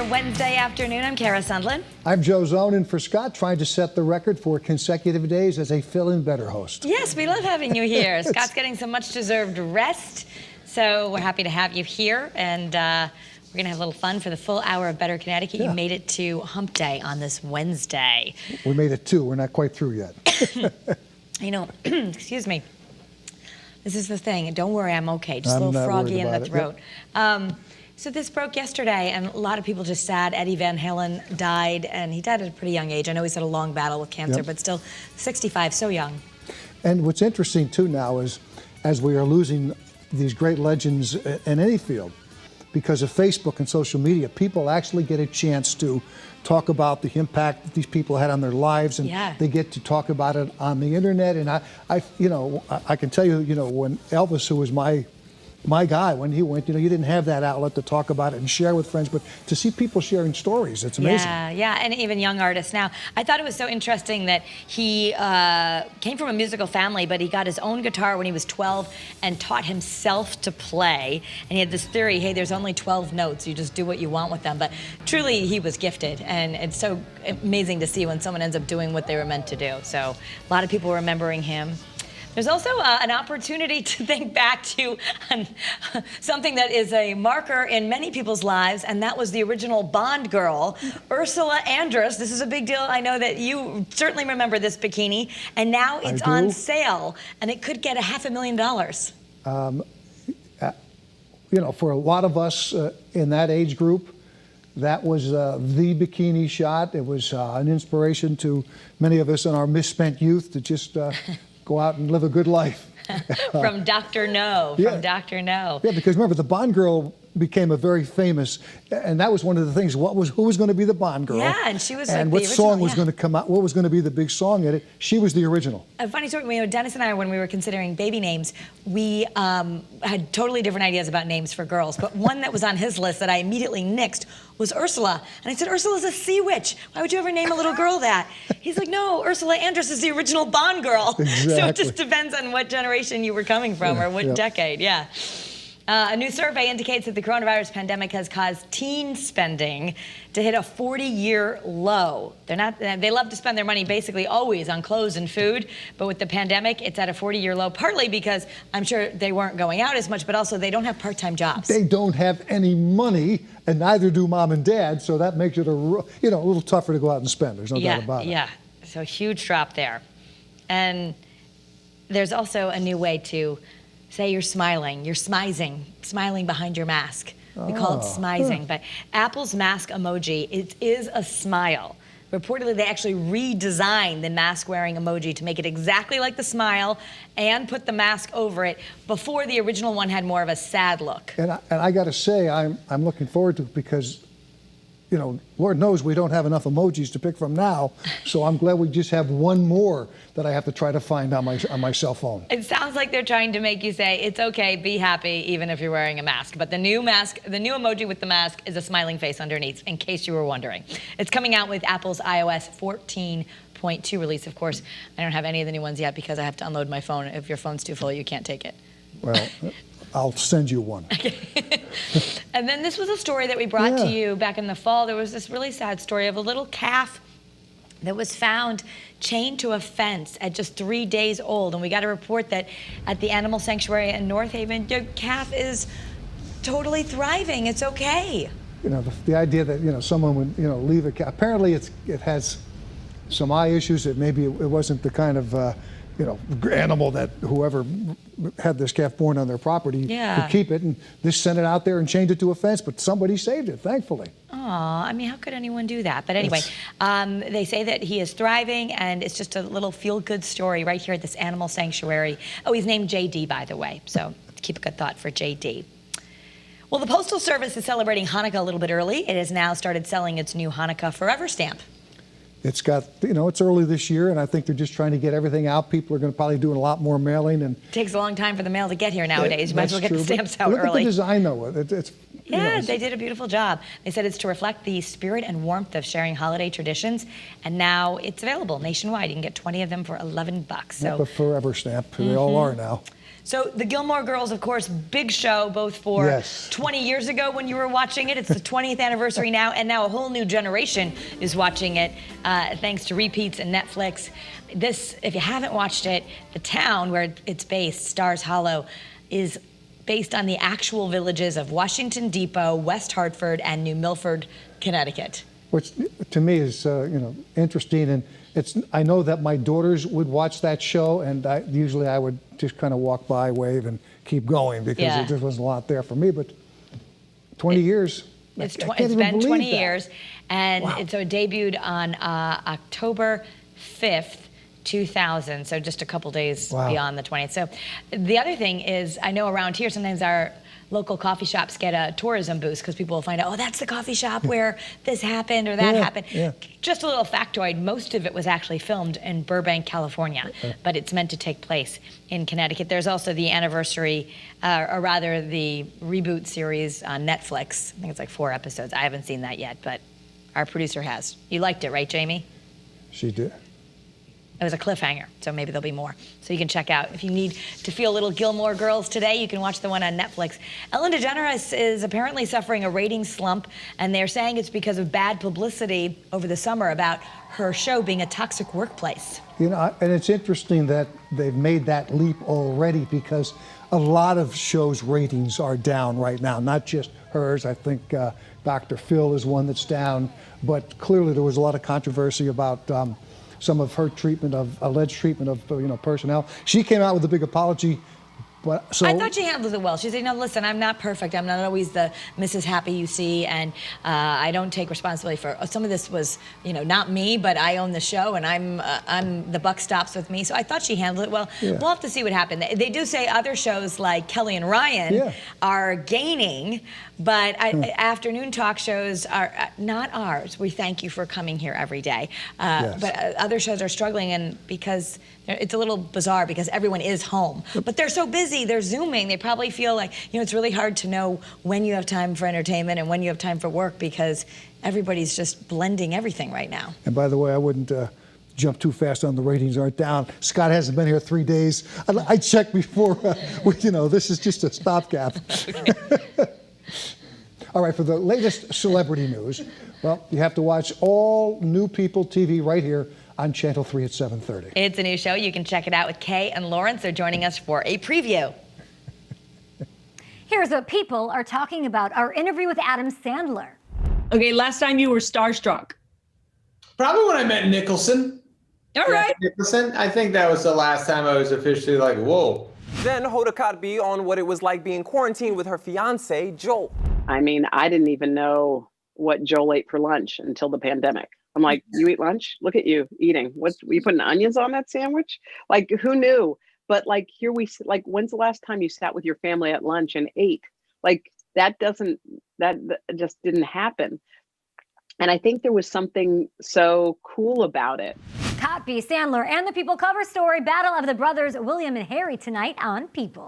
Wednesday afternoon. I'm Kara Sundlin. I'm Joe Zonin for Scott, trying to set the record for consecutive days as a fill-in better host. Yes, we love having you here. Scott's getting some much-deserved rest, so we're happy to have you here, and we're going to have a little fun for the full hour of Better Connecticut. Yeah. You made it to Hump Day on this Wednesday. We made it too. We're not quite through yet. You know, excuse me. This is the thing. Don't worry, I'm okay. Just I'm a little not froggy in worried the about throat. So this broke yesterday, and a lot of people just sad. Eddie Van Halen died, and he died at a pretty young age. I know he's had a long battle with cancer, but still 65, so young. And what's interesting too now is, as we are losing these great legends in any field, because of Facebook and social media, people actually get a chance to talk about the impact that these people had on their lives, and they get to talk about it on the internet. And I can tell you, when Elvis, who was my guy, when he went, you didn't have that outlet to talk about it and share with friends, but to see people sharing stories, it's amazing. Yeah, and even young artists now. I thought it was so interesting that he came from a musical family, but he got his own guitar when he was 12 and taught himself to play. And he had this theory, hey, there's only 12 notes, you just do what you want with them. But truly, he was gifted, and it's so amazing to see when someone ends up doing what they were meant to do. So a lot of people remembering him. There's also an opportunity to think back to something that is a marker in many people's lives, and that was the original Bond girl, Ursula Andrus. This is a big deal. I know that you certainly remember this bikini, and now it's on sale, and it could get $500,000. For a lot of us in that age group, that was the bikini shot. It was an inspiration to many of us in our misspent youth to just go out and live a good life. From Dr. No, from Dr. No. Yeah, because remember, the Bond girl became a very famous, and that was one of the things. Who was going to be the Bond girl? Yeah, and she was and like what song was going to come out? What was going to be the big song in it? She was the original. A funny story. Dennis and I, when we were considering baby names, we had totally different ideas about names for girls. But one that was on his list that I immediately nixed was Ursula. And I said, Ursula's a sea witch. Why would you ever name a little girl that? He's like, no, Ursula Andress is the original Bond girl. Exactly. So it just depends on what generation you were coming from or what decade. Yeah. A new survey indicates that the coronavirus pandemic has caused teen spending to hit a 40-year low. They love to spend their money basically always on clothes and food, but with the pandemic, it's at a 40-year low, partly because I'm sure they weren't going out as much, but also they don't have part-time jobs. They don't have any money, and neither do mom and dad, so that makes it a little tougher to go out and spend. There's no doubt about it. Yeah, so huge drop there. And there's also a new way to say you're smiling. You're smiling behind your mask. We call it smizing. But Apple's mask emoji, it is a smile. Reportedly, they actually redesigned the mask-wearing emoji to make it exactly like the smile and put the mask over it. Before, the original one had more of a sad look. And I got to say, I'm looking forward to it because, Lord knows we don't have enough emojis to pick from now, so I'm glad we just have one more that I have to try to find on my cell phone. It sounds like they're trying to make you say, it's okay, be happy, even if you're wearing a mask. But the new emoji with the mask is a smiling face underneath, in case you were wondering. It's coming out with Apple's iOS 14.2 release. Of course, I don't have any of the new ones yet because I have to unload my phone. If your phone's too full, you can't take it. Well, I'll send you one. And then this was a story that we brought to you back in the fall. There was this really sad story of a little calf that was found chained to a fence at just 3 days old. And we got a report that at the animal sanctuary in North Haven, your calf is totally thriving. It's okay. The idea that, someone would, leave a calf. Apparently it has some eye issues. Maybe it wasn't the kind of, animal that whoever had this calf born on their property could keep it, and just sent it out there and chained it to a fence, but somebody saved it, thankfully. Aw, I mean, how could anyone do that? But anyway, they say that he is thriving, and it's just a little feel-good story right here at this animal sanctuary. Oh, he's named JD, by the way, so keep a good thought for JD. Well, the Postal Service is celebrating Hanukkah a little bit early. It has now started selling its new Hanukkah Forever stamp. It's got, it's early this year, and I think they're just trying to get everything out. People are going to probably do a lot more mailing. And it takes a long time for the mail to get here nowadays. You might as well get the stamps out early. Look at the design, though. They did a beautiful job. They said it's to reflect the spirit and warmth of sharing holiday traditions, and now it's available nationwide. You can get 20 of them for $11. So the Forever stamp. They all are now. So the Gilmore Girls, of course, big show, both for Yes. 20 years ago when you were watching it. It's the 20th anniversary now, and now a whole new generation is watching it, thanks to repeats and Netflix. This, if you haven't watched it, the town where it's based, Stars Hollow, is based on the actual villages of Washington Depot, West Hartford, and New Milford, Connecticut. Which to me is interesting, and I know that my daughters would watch that show, and usually I would just kind of walk by, wave, and keep going because there just wasn't a lot there for me. But 20 years. It's been 20 years, and so it debuted on October 5th. 2000, so just a couple days beyond the 20th. So the other thing is, I know around here sometimes our local coffee shops get a tourism boost because people will find out, oh, that's the coffee shop where this happened or that happened. Yeah. Just a little factoid, most of it was actually filmed in Burbank, California, but it's meant to take place in Connecticut. There's also the anniversary, or rather the reboot series on Netflix. I think it's like 4 episodes. I haven't seen that yet, but our producer has. You liked it, right, Jamie? She did. It was a cliffhanger, so maybe there'll be more. So you can check out. If you need to feel a little Gilmore Girls today, you can watch the one on Netflix. Ellen DeGeneres is apparently suffering a ratings slump, and they're saying it's because of bad publicity over the summer about her show being a toxic workplace. You know, and it's interesting that they've made that leap already, because a lot of shows' ratings are down right now, not just hers. I think Dr. Phil is one that's down, but clearly there was a lot of controversy about some of her alleged treatment of personnel. She came out with a big apology. But I thought she handled it well. She said, listen, I'm not perfect. I'm not always the Mrs. Happy you see, and I don't take responsibility for some of this was, not me, but I own the show, and I'm the buck stops with me. So I thought she handled it well. Yeah. We'll have to see what happened. They do say other shows like Kelly and Ryan are gaining, but afternoon talk shows are not ours. We thank you for coming here every day. But other shows are struggling, and because it's a little bizarre because everyone is home, but they're so busy, they're Zooming. They probably feel like, it's really hard to know when you have time for entertainment and when you have time for work because everybody's just blending everything right now. And by the way, I wouldn't jump too fast on the ratings aren't down. Scott hasn't been here 3 days. I checked before, this is just a stopgap. All right, for the latest celebrity news, well, you have to watch All New People TV right here on Channel 3 at 7:30. It's a new show. You can check it out with Kay and Lawrence. They're joining us for a preview. Here's what people are talking about. Our interview with Adam Sandler. Okay, last time you were starstruck. Probably when I met Nicholson. All right. Nicholson. I think that was the last time I was officially like, whoa. Then Hoda Kotb on what it was like being quarantined with her fiance, Joel. I mean, I didn't even know what Joel ate for lunch until the pandemic. I'm like, you eat lunch? Look at you eating. Were you putting onions on that sandwich? Like, who knew? But here when's the last time you sat with your family at lunch and ate? That just didn't happen. And I think there was something so cool about it. Kotb, Sandler, and the People cover story battle of the brothers William and Harry tonight on People.